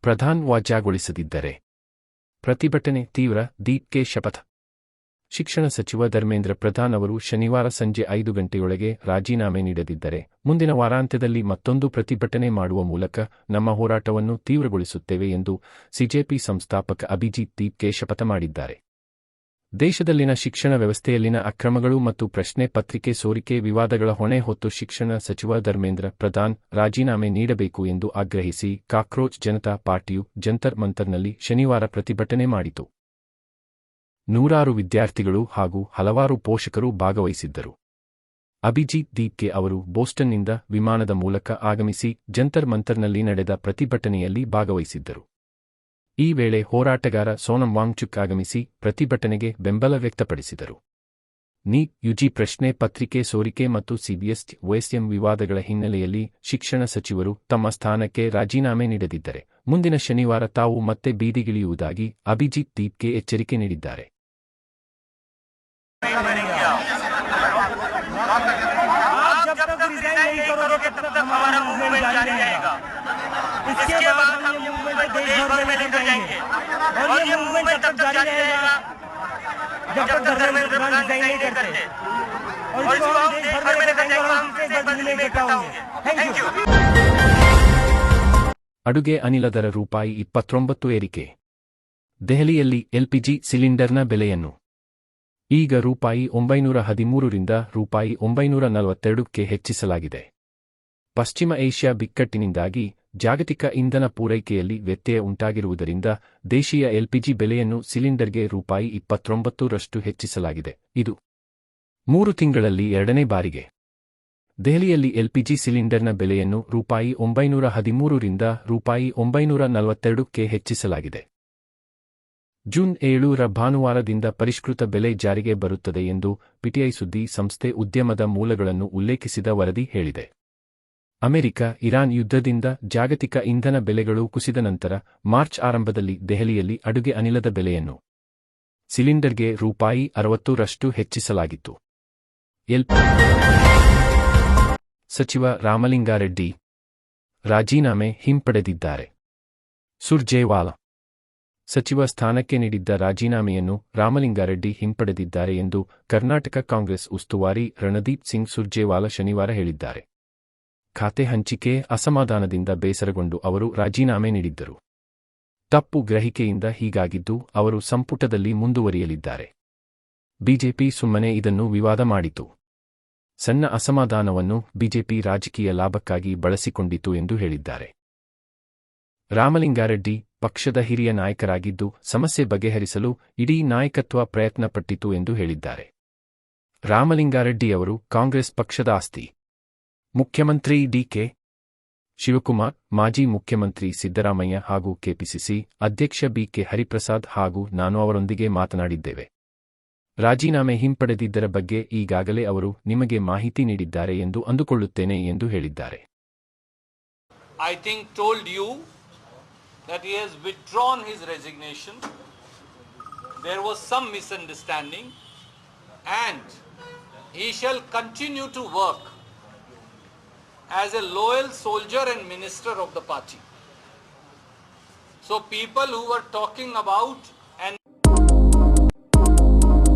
ಪ್ರಧಾನ್ ವಜಾಗೊಳಿಸದಿದ್ದರೆ ಪ್ರತಿಭಟನೆ ತೀವ್ರ, ದೀಪ್ಗೆ ಶಪಥ. ಶಿಕ್ಷಣ ಸಚಿವ ಧರ್ಮೇಂದ್ರ ಪ್ರಧಾನ್ ಅವರು ಶನಿವಾರ ಸಂಜೆ 5 ಗಂಟೆಯೊಳಗೆ ರಾಜೀನಾಮೆ ನೀಡದಿದ್ದರೆ ಮುಂದಿನ ವಾರಾಂತ್ಯದಲ್ಲಿ ಮತ್ತೊಂದು ಪ್ರತಿಭಟನೆ ಮಾಡುವ ಮೂಲಕ ನಮ್ಮ ಹೋರಾಟವನ್ನು ತೀವ್ರಗೊಳಿಸುತ್ತೇವೆ ಎಂದು ಸಿಜೆಪಿ ಸಂಸ್ಥಾಪಕ ಅಭಿಜಿತ್ ದೀಪ್ಗೆ ಶಪಥ ಮಾಡಿದ್ದಾರೆ. ದೇಶದಲ್ಲಿನ ಶಿಕ್ಷಣ ವ್ಯವಸ್ಥೆಯಲ್ಲಿನ ಅಕ್ರಮಗಳು ಮತ್ತು ಪ್ರಶ್ನೆ ಪತ್ರಿಕೆ ಸೋರಿಕೆ ವಿವಾದಗಳ ಹೊಣೆ ಹೊತ್ತು ಶಿಕ್ಷಣ ಸಚಿವ ಧರ್ಮೇಂದ್ರ ಪ್ರಧಾನ್ ರಾಜೀನಾಮೆ ನೀಡಬೇಕು ಎಂದು ಆಗ್ರಹಿಸಿ ಕಾಕ್ರೋಚ್ ಜನತಾ ಪಾರ್ಟಿಯು ಜಂತರ್ ಮಂತರ್ನಲ್ಲಿ ಶನಿವಾರ ಪ್ರತಿಭಟನೆ ಮಾಡಿತು. ನೂರಾರು ವಿದ್ಯಾರ್ಥಿಗಳು ಹಾಗೂ ಹಲವಾರು ಪೋಷಕರು ಭಾಗವಹಿಸಿದ್ದರು. ಅಭಿಜಿತ್ ದೀಪ್ಗೆ ಅವರು ಬೋಸ್ಟನ್ನಿಂದ ವಿಮಾನದ ಮೂಲಕ ಆಗಮಿಸಿ ಜಂತರ್ ಮಂತರ್ನಲ್ಲಿ ನಡೆದ ಪ್ರತಿಭಟನೆಯಲ್ಲಿ ಭಾಗವಹಿಸಿದ್ದರು. ಈ ವೇಳೆ ಹೋರಾಟಗಾರ ಸೋನಂ ವಾಂಗ್ಚುಕ್ ಆಗಮಿಸಿ ಪ್ರತಿಭಟನೆಗೆ ಬೆಂಬಲ ವ್ಯಕ್ತಪಡಿಸಿದರು. ನೀಟ್ ಯುಜಿ ಪ್ರಶ್ನೆ ಪತ್ರಿಕೆ ಸೋರಿಕೆ ಮತ್ತು ಸಿಬಿಎಸ್ಇ ಒಎಸ್ಎಂ ವಿವಾದಗಳ ಹಿನ್ನೆಲೆಯಲ್ಲಿ ಶಿಕ್ಷಣ ಸಚಿವರು ತಮ್ಮ ಸ್ಥಾನಕ್ಕೆ ರಾಜೀನಾಮೆ ನೀಡದಿದ್ದರೆ ಮುಂದಿನ ಶನಿವಾರ ತಾವು ಮತ್ತೆ ಬೀದಿಗಿಳಿಯುವುದಾಗಿ ಅಭಿಜಿತ್ ದೀಪ್ಗೆ ಎಚ್ಚರಿಕೆ ನೀಡಿದ್ದಾರೆ. ಅಡುಗೆ ಅನಿಲ ದರ ರೂಪಾಯಿ 29 ಏರಿಕೆ. ದೆಹಲಿಯಲ್ಲಿ ಎಲ್ಪಿಜಿ ಸಿಲಿಂಡರ್ನ ಬೆಲೆಯನ್ನು ಈಗ ರೂಪಾಯಿ 913 ರಿಂದ ರೂಪಾಯಿ 942ಕ್ಕೆ ಹೆಚ್ಚಿಸಲಾಗಿದೆ. ಪಶ್ಚಿಮ ಏಷ್ಯಾ ಬಿಕ್ಕಟ್ಟಿನಿಂದಾಗಿ ಜಾಗತಿಕ ಇಂಧನ ಪೂರೈಕೆಯಲ್ಲಿ ವ್ಯತ್ಯಯ ಉಂಟಾಗಿರುವುದರಿಂದ ದೇಶೀಯ ಎಲ್ಪಿಜಿ ಬೆಲೆಯನ್ನು ಸಿಲಿಂಡರ್ಗೆ ರೂಪಾಯಿ 29ರಷ್ಟು ಹೆಚ್ಚಿಸಲಾಗಿದೆ. ಇದು 3 ತಿಂಗಳಲ್ಲಿ ಎರಡನೇ ಬಾರಿಗೆ. ದೆಹಲಿಯಲ್ಲಿ ಎಲ್ಪಿಜಿ ಸಿಲಿಂಡರ್ನ ಬೆಲೆಯನ್ನು ರೂಪಾಯಿ 913 ರಿಂದ ರೂಪಾಯಿ 942ಕ್ಕೆ ಹೆಚ್ಚಿಸಲಾಗಿದೆ. ಜೂನ್ 7ರ ಭಾನುವಾರದಿಂದ ಪರಿಷ್ಕೃತ ಬೆಲೆ ಜಾರಿಗೆ ಬರುತ್ತದೆ ಎಂದು ಪಿಟಿಐ ಸುದ್ದಿ ಸಂಸ್ಥೆ ಉದ್ಯಮದ ಮೂಲಗಳನ್ನು ಉಲ್ಲೇಖಿಸಿದ ವರದಿ ಹೇಳಿದೆ. ಅಮೆರಿಕ ಇರಾನ್ ಯುದ್ಧದಿಂದ ಜಾಗತಿಕ ಇಂಧನ ಬೆಲೆಗಳು ಕುಸಿದ ನಂತರ ಮಾರ್ಚ್ ಆರಂಭದಲ್ಲಿ ದೆಹಲಿಯಲ್ಲಿ ಅಡುಗೆ ಅನಿಲದ ಬೆಲೆಯನ್ನು ಸಿಲಿಂಡರ್ಗೆ ರೂಪಾಯಿ 60ರಷ್ಟು ಹೆಚ್ಚಿಸಲಾಗಿತ್ತು. ಸಚಿವ ರಾಮಲಿಂಗಾರೆಡ್ಡಿ ರಾಜೀನಾಮೆ ಹಿಂಪಡೆದಿದ್ದಾರೆ. ಸುರ್ಜೇವಾಲಾ ಸಚಿವ ಸ್ಥಾನಕ್ಕೆ ನೀಡಿದ್ದ ರಾಜೀನಾಮೆಯನ್ನು ರಾಮಲಿಂಗಾರೆಡ್ಡಿ ಹಿಂಪಡೆದಿದ್ದಾರೆ ಎಂದು ಕರ್ನಾಟಕ ಕಾಂಗ್ರೆಸ್ ಉಸ್ತುವಾರಿ ರಣದೀಪ್ ಸಿಂಗ್ ಸುರ್ಜೇವಾಲಾ ಶನಿವಾರ ಹೇಳಿದ್ದಾರೆ. ಖಾತೆ ಹಂಚಿಕೆ ಅಸಮಾಧಾನದಿಂದ ಬೇಸರಗೊಂಡು ಅವರು ರಾಜೀನಾಮೆ ನೀಡಿದ್ದರು. ತಪ್ಪು ಗ್ರಹಿಕೆಯಿಂದ ಹೀಗಾಗಿದ್ದು ಅವರು ಸಂಪುಟದಲ್ಲಿ ಮುಂದುವರಿಯಲಿದ್ದಾರೆ. ಬಿಜೆಪಿ ಸುಮ್ಮನೆ ಇದನ್ನು ವಿವಾದ ಮಾಡಿತು. ಸಣ್ಣ ಅಸಮಾಧಾನವನ್ನು ಬಿಜೆಪಿ ರಾಜಕೀಯ ಲಾಭಕ್ಕಾಗಿ ಬಳಸಿಕೊಂಡಿತು ಎಂದು ಹೇಳಿದ್ದಾರೆ. ರಾಮಲಿಂಗಾರೆಡ್ಡಿ ಪಕ್ಷದ ಹಿರಿಯ ನಾಯಕರಾಗಿದ್ದು ಸಮಸ್ಯೆ ಬಗೆಹರಿಸಲು ಇಡೀ ನಾಯಕತ್ವ ಪ್ರಯತ್ನಪಟ್ಟಿತು ಎಂದು ಹೇಳಿದ್ದಾರೆ. ರಾಮಲಿಂಗಾರೆಡ್ಡಿಯವರು ಕಾಂಗ್ರೆಸ್ ಪಕ್ಷದ ಆಸ್ತಿ. ಮುಖ್ಯಮಂತ್ರಿ ಡಿಕೆ ಶಿವಕುಮಾರ್, ಮಾಜಿ ಮುಖ್ಯಮಂತ್ರಿ ಸಿದ್ದರಾಮಯ್ಯ ಹಾಗೂ ಕೆಪಿಸಿಸಿ ಅಧ್ಯಕ್ಷ ಬಿಕೆ ಹರಿಪ್ರಸಾದ್ ಹಾಗೂ ನಾನು ಅವರೊಂದಿಗೆ ಮಾತನಾಡಿದ್ದೇವೆ. ರಾಜೀನಾಮೆ ಹಿಂಪಡೆದಿದ್ದರ ಬಗ್ಗೆ ಈಗಾಗಲೇ ಅವರು ನಿಮಗೆ ಮಾಹಿತಿ ನೀಡಿದ್ದಾರೆ ಎಂದು ಅಂದುಕೊಳ್ಳುತ್ತೇನೆ ಎಂದು ಹೇಳಿದ್ದಾರೆ. I think told you that he has withdrawn his resignation. There was some misunderstanding and he shall continue to work as a loyal soldier and minister of the party. So people who were talking about